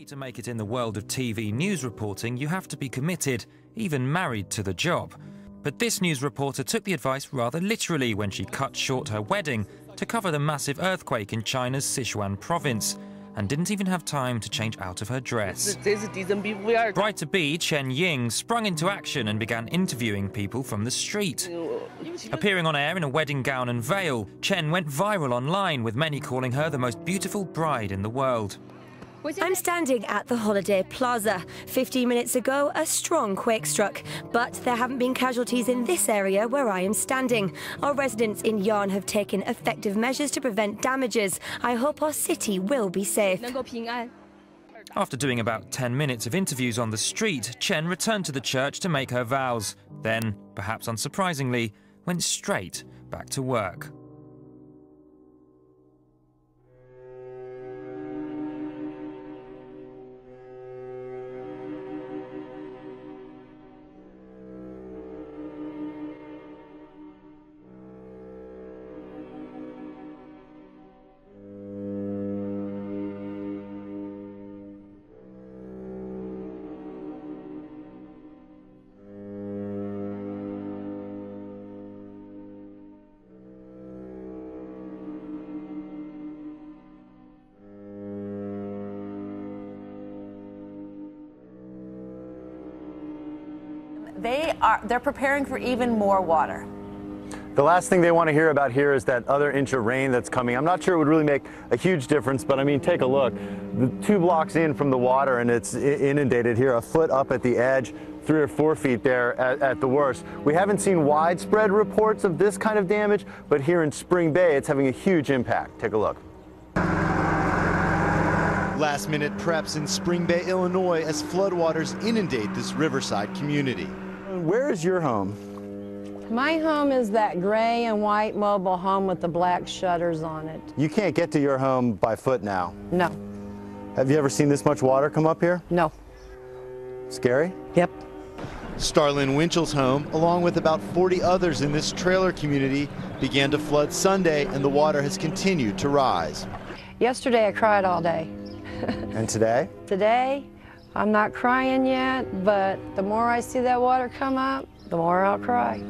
To make it in the world of TV news reporting, you have to be committed, even married to the job. But this news reporter took the advice rather literally when she cut short her wedding to cover the massive earthquake in China's Sichuan province, and didn't even have time to change out of her dress. Bride-to-be Chen Ying sprung into action and began interviewing people from the street. Appearing on air in a wedding gown and veil, Chen went viral online, with many calling her the most beautiful bride in the world. I'm standing at the Holiday Plaza. 15 minutes ago, a strong quake struck, but there haven't been casualties in this area where I am standing. Our residents in Yan have taken effective measures to prevent damages. I hope our city will be safe. After doing about 10 minutes of interviews on the street, Chen returned to the church to make her vows. Then, perhaps unsurprisingly, went straight back to work. They're preparing for even more water. The last thing they want to hear about here is that other inch of rain that's coming. I'm not sure it would really make a huge difference, but I mean, take a look. The 2 blocks in from the water, and it's inundated here, a foot up at the edge, 3 or 4 feet there at the worst. We haven't seen widespread reports of this kind of damage, but here in Spring Bay, it's having a huge impact. Take a look. Last-minute preps in Spring Bay, Illinois, as floodwaters inundate this riverside community. Where is your home? My home is that gray and white mobile home with the black shutters on it. You can't get to your home by foot now. No. Have you ever seen this much water come up here? No. Scary? Yep. Starlyn Winchell's home, along with about 40 others in this trailer community, began to flood Sunday, and the water has continued to rise. Yesterday I cried all day. And today? Today, I'm not crying yet, but the more I see that water come up, the more I'll cry.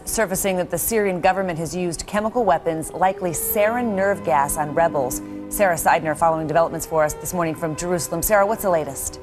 Surfacing that the Syrian government has used chemical weapons, likely sarin nerve gas, on rebels. Sarah Seidner following developments for us this morning from Jerusalem. Sarah, what's the latest?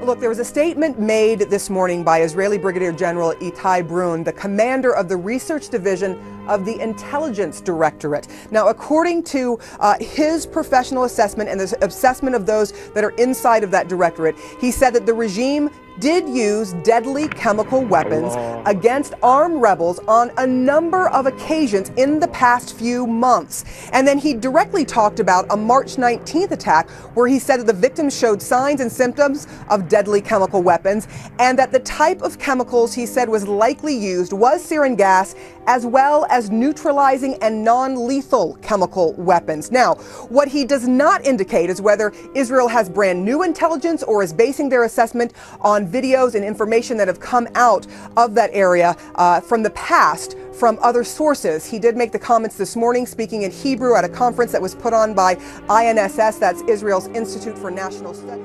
Look, there was a statement made this morning by Israeli Brigadier General Itai Brun, the commander of the research division of the Intelligence Directorate. Now, according to his professional assessment and the assessment of those that are inside of that directorate, he said that the regime did use deadly chemical weapons against armed rebels on a number of occasions in the past few months. And then he directly talked about a March 19th attack where he said that the victims showed signs and symptoms of deadly chemical weapons, and that the type of chemicals he said was likely used was sarin gas, as well as neutralizing and non-lethal chemical weapons. Now, what he does not indicate is whether Israel has brand new intelligence or is basing their assessment on videos and information that have come out of that area from the past from other sources. He did make the comments this morning, speaking in Hebrew at a conference that was put on by INSS, that's Israel's Institute for National Studies.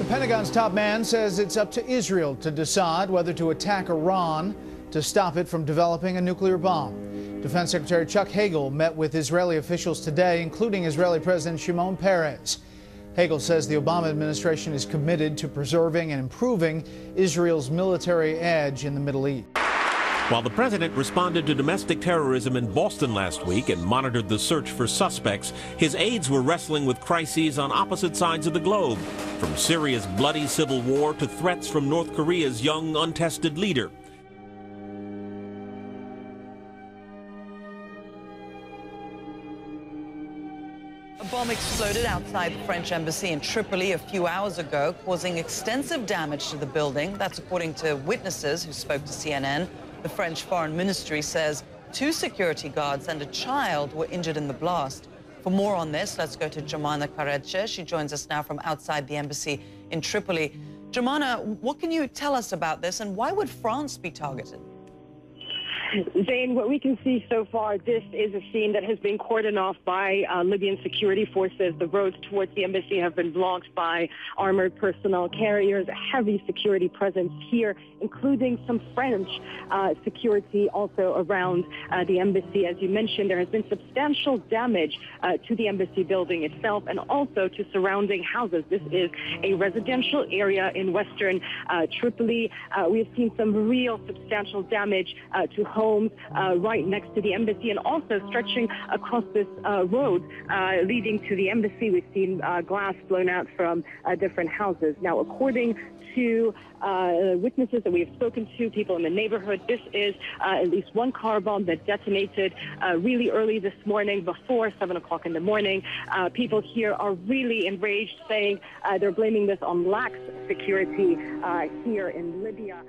Pentagon's top man says it's up to Israel to decide whether to attack Iran to stop it from developing a nuclear bomb. Defense Secretary Chuck Hagel met with Israeli officials today, including Israeli President Shimon Peres. Hagel says the Obama administration is committed to preserving and improving Israel's military edge in the Middle East. While the president responded to domestic terrorism in Boston last week and monitored the search for suspects, his aides were wrestling with crises on opposite sides of the globe, from Syria's bloody civil war to threats from North Korea's young, untested leader. A bomb exploded outside the French embassy in Tripoli a few hours ago, causing extensive damage to the building. That's according to witnesses who spoke to CNN. The French Foreign Ministry says 2 security guards and a child were injured in the blast. For more on this, let's go to Jomana Karedche. She joins us now from outside the embassy in Tripoli. Jomana, what can you tell us about this, and why would France be targeted? Zane, what we can see so far, this is a scene that has been cordoned off by Libyan security forces. The roads towards the embassy have been blocked by armored personnel carriers, a heavy security presence here, including some French security also around the embassy. As you mentioned, there has been substantial damage to the embassy building itself and also to surrounding houses. This is a residential area in western Tripoli. We have seen some real substantial damage to homes right next to the embassy and also stretching across this road leading to the embassy. We've seen glass blown out from different houses. Now, according to witnesses that we have spoken to, people in the neighborhood, this is at least one car bomb that detonated really early this morning, before 7 o'clock in the morning. People here are really enraged, saying they're blaming this on lax security here in Libya.